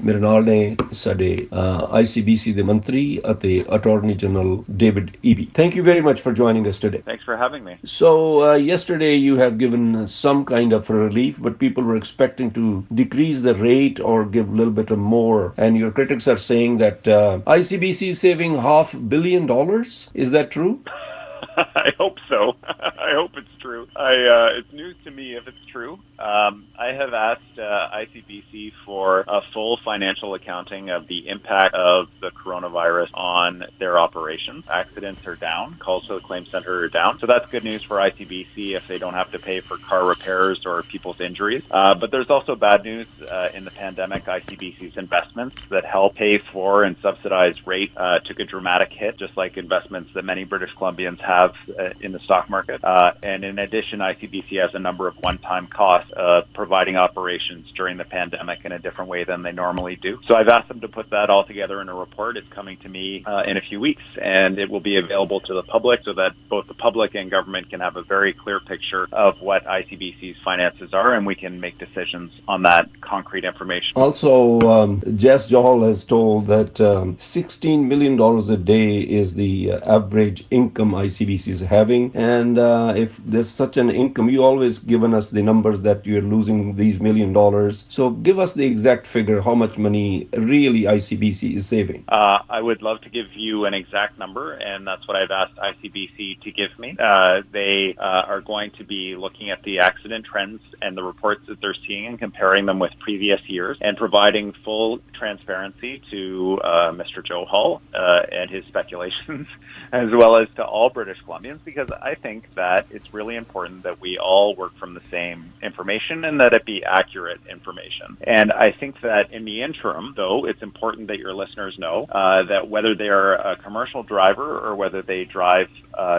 ਮੇਰੇ ਨਾਲ ਨੇ ਸਾਡੇ ICBC ਦੇ ਮੰਤਰੀ ਅਤੇ attorney general David Eby. Thank you very much for joining us today. Thanks for having me. So yesterday you have given some kind of relief, but people were expecting to decrease the rate or give a little bit more. And your critics are saying that ICBC is saving $500 million. Is that true? I hope so. I hope it's true. It's news to me if it's true. I have asked ICBC for a full financial accounting of the impact of the coronavirus on their operations. Accidents are down. Calls to the claim center are down. So that's good news for ICBC if they don't have to pay for car repairs or people's injuries. But there's also bad news in the pandemic. ICBC's investments that help pay for and subsidize rate took a dramatic hit, just like investments that many British Columbians have in the stock market. And in addition, ICBC has a number of one-time costs of providing operations during the pandemic in a different way than they normally do. So I've asked them to put that all together in a report. It's coming to me in a few weeks, and it will be available to the public so that both the public and government can have a very clear picture of what ICBC's finances are, and we can make decisions on that concrete information. Also, Jess Johal has told that $16 million a day is the average income ICBC is having, and if there's such an income, you always given us the numbers that you're losing these $1 million. So give us the exact figure, how much money really ICBC is saving. I would love to give you an exact number, and that's what I've asked ICBC to give me. They are going to be looking at the accident trends and the reports that they're seeing and comparing them with previous years and providing full transparency to Mr. Johal and his speculations, as well as to all British Columbians, because I think that it's really important that we all work from the same information and that it be accurate information. And I think that in the interim, though, it's important that your listeners know that whether they are a commercial driver or whether they drive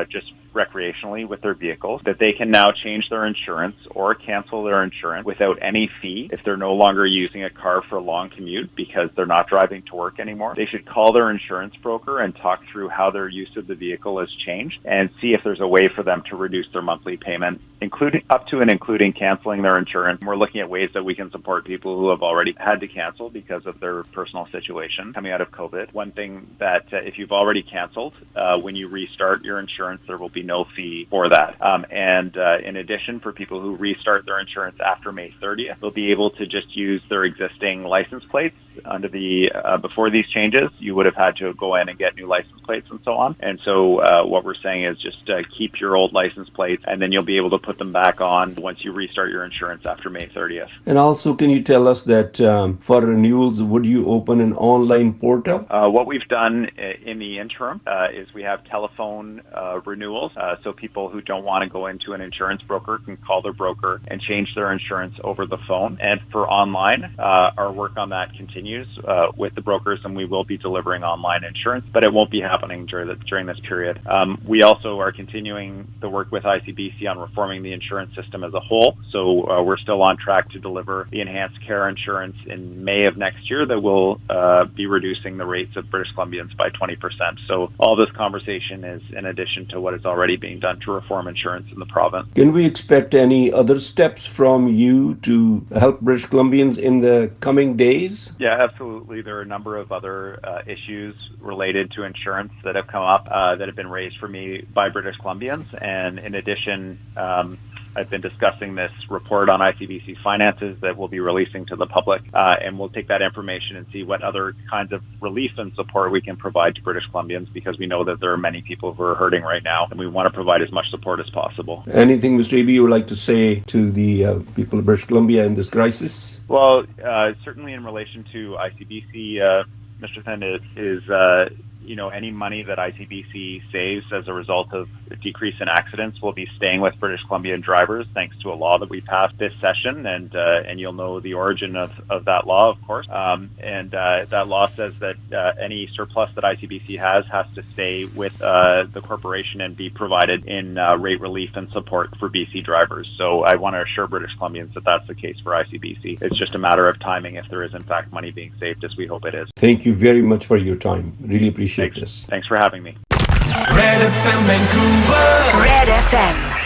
just recreationally with their vehicles, that they can now change their insurance or cancel their insurance without any fee if they're no longer using a car for a long commute because they're not driving to work anymore. They should call their insurance broker and talk through how their use of the vehicle has changed and see if there's a way for them to reduce their monthly payment, including up to and including canceling their insurance. We're looking at ways that we can support people who have already had to cancel because of their personal situation coming out of COVID. One thing that if you've already canceled, when you restart your insurance, there will be no fee for that. And in addition, for people who restart their insurance after May 30th, they'll be able to just use their existing license plates. Under the before these changes, you would have had to go in and get new license plates and so on. And so what we're saying is just keep your old license plates, and then you'll be able to put them back on once you restart your insurance after May 30th. And also, can you tell us that for renewals, would you open an online portal? What we've done in the interim is we have telephone renewals. So people who don't want to go into an insurance broker can call their broker and change their insurance over the phone. And for online, our work on that continues with the brokers, and we will be delivering online insurance, but it won't be happening during this period. We also are continuing the work with ICBC on reforming the insurance system as a whole. So we're still on track to deliver the enhanced care insurance in May of next year that will be reducing the rates of British Columbians by 20%. So all this conversation is in addition to what is already being done to reform insurance in the province. Can we expect any other steps from you to help British Columbians in the coming days? Yeah, absolutely. There are a number of other issues related to insurance that have come up that have been raised for me by British Columbians. And in addition, I've been discussing this report on ICBC finances that we'll be releasing to the public, and we'll take that information and see what other kinds of relief and support we can provide to British Columbians, because we know that there are many people who are hurting right now, and we want to provide as much support as possible. Anything, Mr. Eby, you would like to say to the people of British Columbia in this crisis? Well, certainly in relation to ICBC, Mr. Thind, is any money that ICBC saves as a result of a decrease in accidents will be staying with British Columbian drivers, thanks to a law that we passed this session, and you'll know the origin of that law, of course. And that law says that any surplus that ICBC has to stay with the corporation and be provided in rate relief and support for BC drivers. So I want to assure British Columbians that that's the case for ICBC. It's just a matter of timing if there is in fact money being saved, as we hope it is. Thank you very much for your time. Really appreciate this. Thanks for having me. Red FM Vancouver. Red FM.